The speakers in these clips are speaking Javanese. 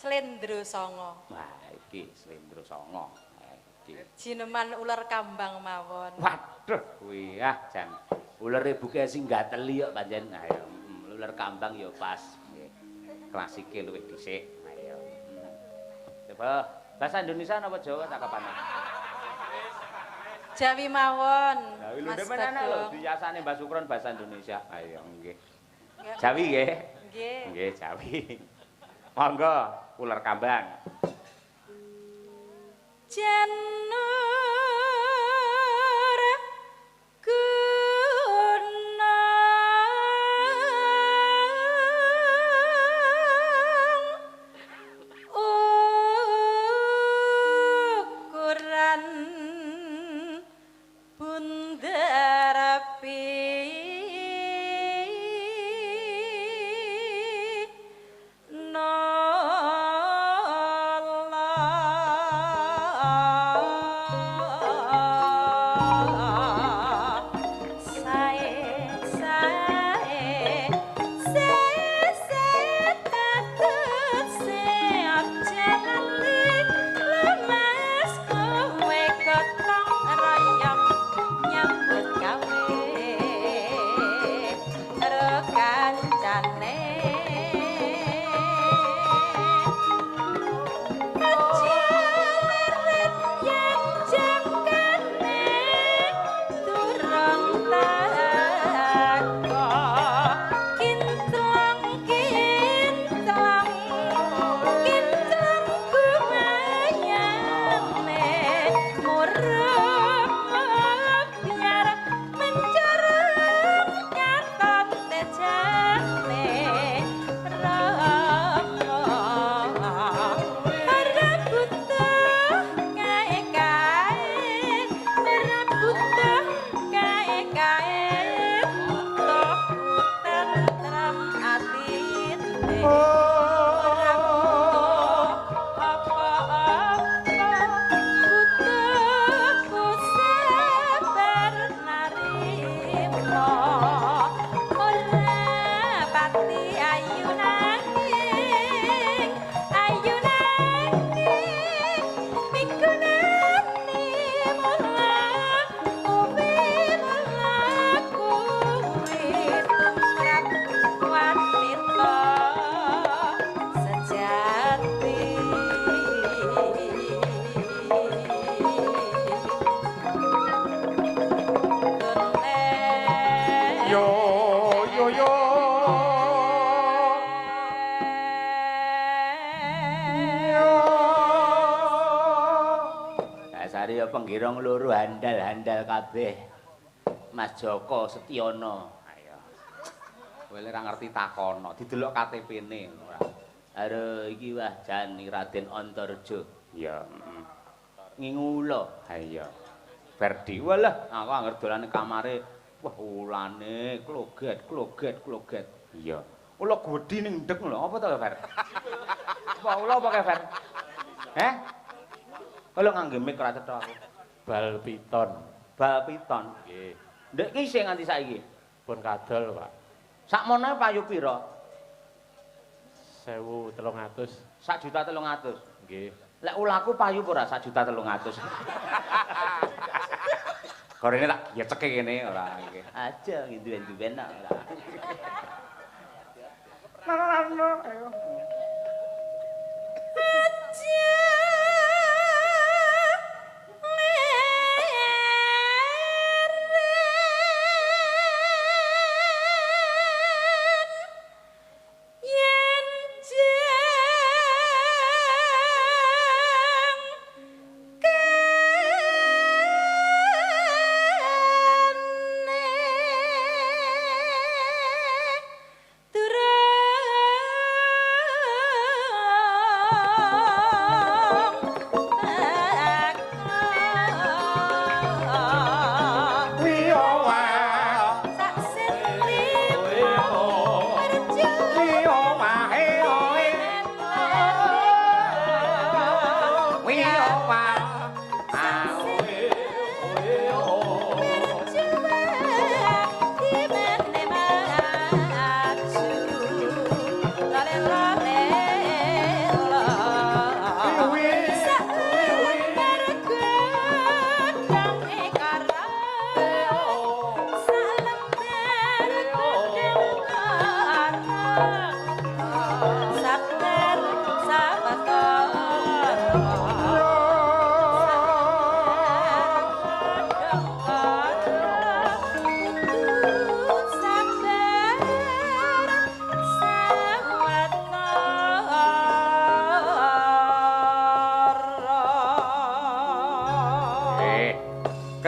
Slendro Songo. Wah, iki Slendro Songo. Iki. Jineman ular kambang mawon. Waduh, kuwi jan. Ulere buke sing gateli kok pancen. Ayo, ular kambang ya pas. Nggih. Klasike luwih dhisik. Ayo. Coba bahasa Indonesia napa Jawa cakepane? Jawi mawon. Jawi lho Mas demen lho Badung. biasane Mbah Sukron bahasa Indonesia. Ayo nggih. Jawi nggih. Nggih. Nggih, Jawi. Monggo ular kambang. Janur gunung ukuran bundar api Dasare ya penggirong loro handal-handal kabeh. Mas Joko Setiono. Ayo. Kowe ora ngerti takono, didelok KTP-ne ora. Haro iki wah jan Raden Antareja. Ya, Ngingula. Ha iya. Ferdi. Walah, aku anggar dolane kamare, wah ulane kloget. Iya. Ula gwedhi ning ndek lho, apa to, Fer? Apa ula apa Fer? Heh? Kalau ngangge mic ora cetha aku. Bal piton. Bal piton. Nggih. Ndek ki isih nganti saiki. Pun kadol, Pak. Sakmono payu pira? 1.300. 1.300.000. Nggih. Lek ulaku payu ora 1.300.000. Korene tak ya ceke kene ora nggih. Aja nduwen-duwen ora. Ayo.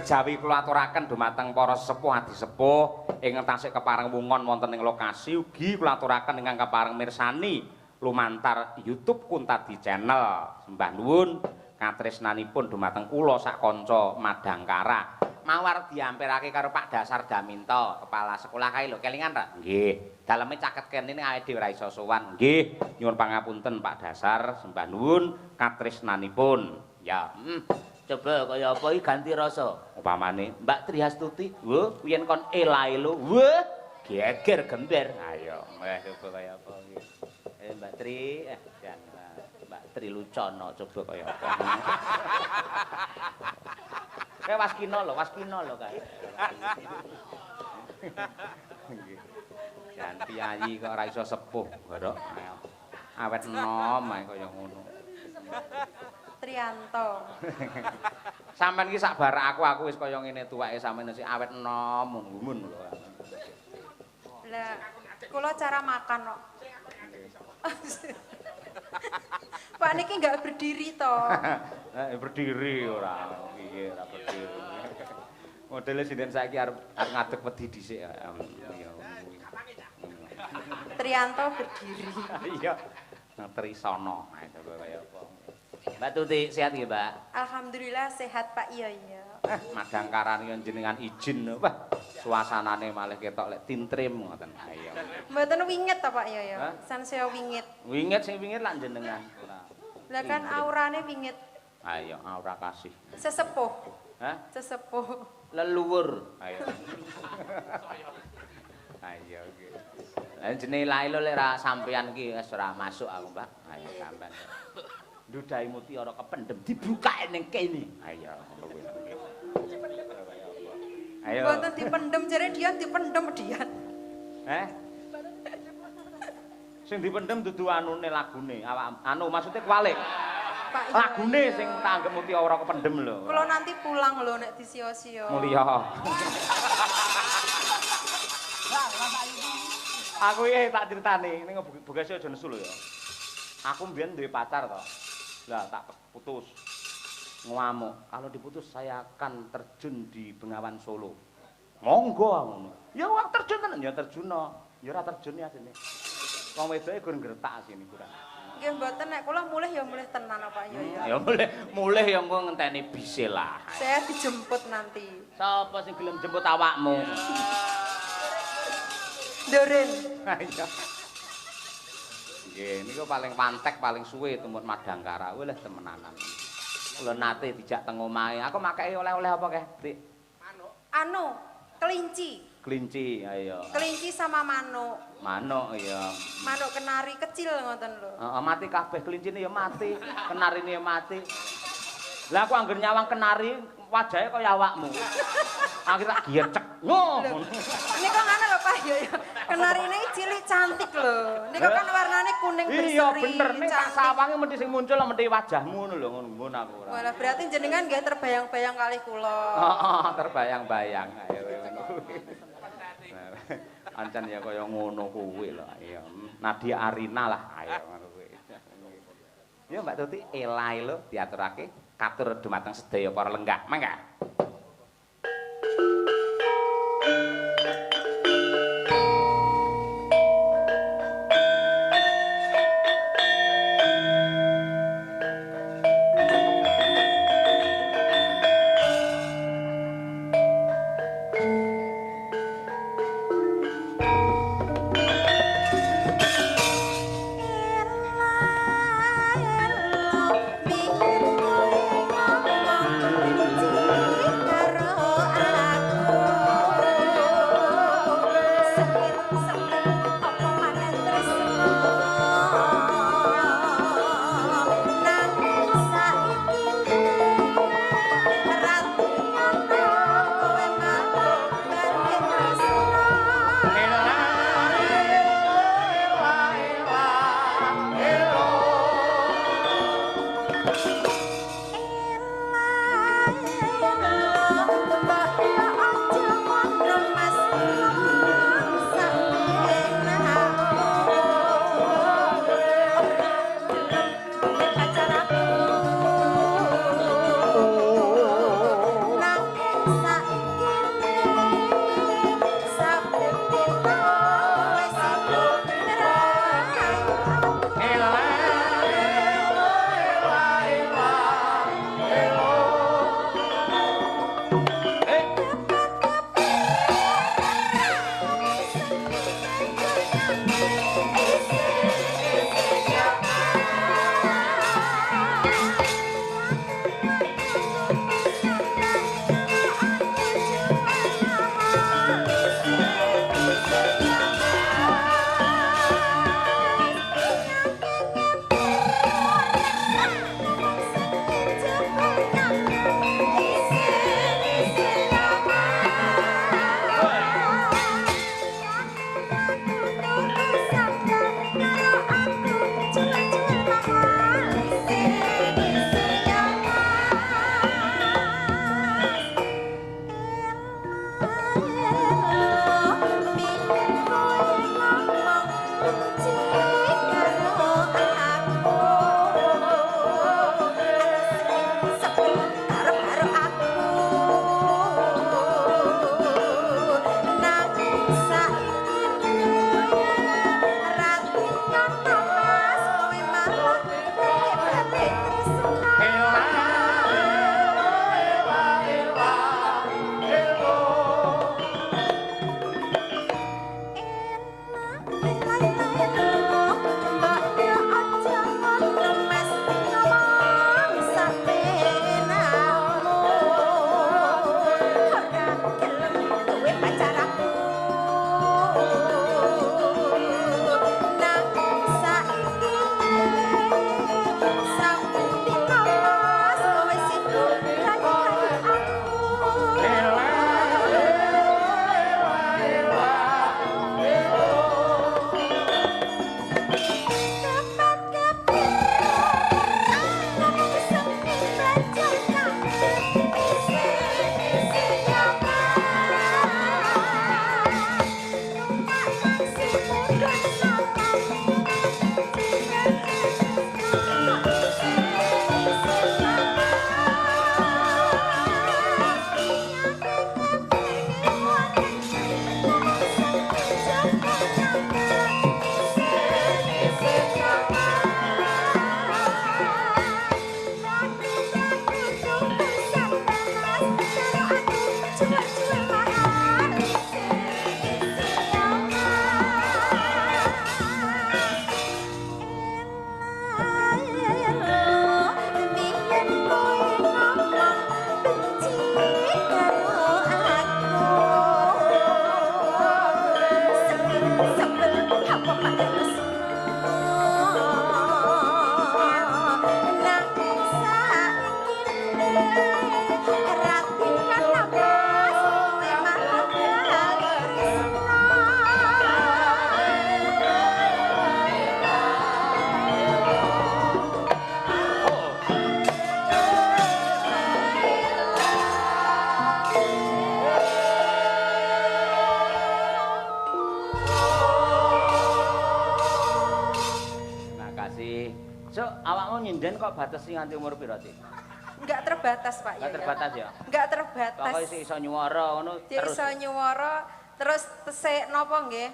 kejawi kula aturaken dumateng para sesepuh adi sepuh ingkang tansih kepareng wungon wonten ing lokasi ugi kula aturaken ingkang kepareng mirsani lumantar YouTube Kuntadi Channel. Sembah nuwun katresnanipun dumateng kula sak kanca Madangkara. Mawar diampirake karo Pak Dasar Daminto, kepala sekolah kae lho, kelingan ra? Nggih. Daleme caket kene awake dhewe ora iso sowan. Nggih, nyuwun pangapunten Pak Dasar, sembah nuwun katresnanipun. Ya, coba kaya apa iki ganti rasa. Upamane Mbak Triastuti, wo yen kon elae lho. Wah, geger gender. Ayo, coba kaya apa iki. Mbak Tri, Mbak Tri Lucana coba kaya apa. Kayak waskino lho kae. Ganti ayi kok ora iso sepuh, Barok. Awet enom ae kaya ngono. Trianto. Sampeyan iki sak barak aku wis kaya ngene tuweke sampeyan sing awet enom nggumun lho. Lah, kula cara makan kok. Pak niki enggak berdiri toh. Berdiri ora. Piye ora berdiri. Modele sinden saiki arep ngadeg wedi dhisik. Trianto berdiri. Iya. Trisana. Coba kaya apa. Mbak Tuti sehat nggih, Mbak? Alhamdulillah sehat Pak. Iya. Madangkaran yen jenengan izin. Wah, suasanane malih ketok lek tintrim ngoten. Ayo. Mboten winget to Pak ya. Sansaya wingit. Wingit sing wingit lak jenengan. Lah kan aurane wingit. Ayo, aura kasih. Sesepuh. Hah? Sesepuh. Leluhur. Ayo. Ayo iki. Lah jenenge lailo lek ra sampean iki wis ora masuk aku, Mbak. Ayo sampean. Ndudahi mutiara kependhem dibukake ning kene. Ayo. Ayo. Mboten dipendhem jare Dian dipendhem Dian. Sing dipendhem dudu anune lagune, anu maksudnya kualik. Pak Lagune sing tak anggap mutiara kependhem lho. Kula nanti pulang lho nek disio-sio. Mulya. Aku iki tak critani ning Bekasi aja nesu lho ya. Aku mbiyen duwe pacar to. Lah tak putus. Ngamuk. Kalau diputus saya akan terjun di Bengawan Solo. Monggo ngono. Ya wong terjun tenan ya terjuna. Ya ora terjun ya asine. Wong wedoke gur ngretak asine kurang. Nggih mboten nek kula mulih ya mulih tenan Pak ya. Ya mulih ya engko ngenteni bise lah. Saya dijemput nanti. Sapa sing gelem jemput awakmu? Doren. Iya. Nggih, niku paling pantek, paling suwe tumut Madangkara. Wis temenanan. Kula nate dijak teng omahe. Aku makake oleh-oleh apa keh, Dik? Anu, kelinci. Kelinci, ayo. Kelinci sama manuk. Manuk ya. Manuk kenari kecil ngoten lho. Heeh, mati kabeh kelincine ya mati, kenarine ya mati. Lah aku anggere nyawang kenari, wajahe kaya awakmu. Akhir tak giercek. Ngono. Niku ngono lho Pak ya. Kenarine cilik cantik lho. Niku kan warnane kuning berseri. Iya bener, ning tak sawange mesti sing muncul mesti wajahmu ngono lho, ngono aku ora. Wala berarti jenengan nggih terbayang-bayang kali kula. Heeh, terbayang-bayang. Ayo ngono kuwi. Ancen ya kaya ngono kuwi lho. Ayo. Nadia Arina lah. Ayo ngono kuwi. Ya Mbak Tuti, elae lho diaturake katur dumateng sedaya para lenggah. Mangga. awakmu nyinden kok batesi nganti umur pira, Dik? Enggak terbatas, Pak. Enggak terbatas ya? Enggak terbatas. Pokoke sik iso nyuwara ngono terus. Iso nyuwara terus tesik napa nggih?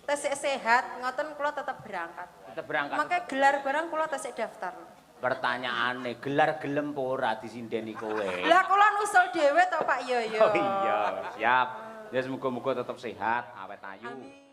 Tesik sehat, ngoten kula tetep berangkat. Tetep berangkat. Makanya gelar barang kula tesik daftar. Pertanyaane, gelar gelem apa ora disindeni kowe? Lah kula nusul dhewe to Pak Yoyo. Oh iya, siap. Ya semoga-moga tetep sehat, awet ayu. Amin.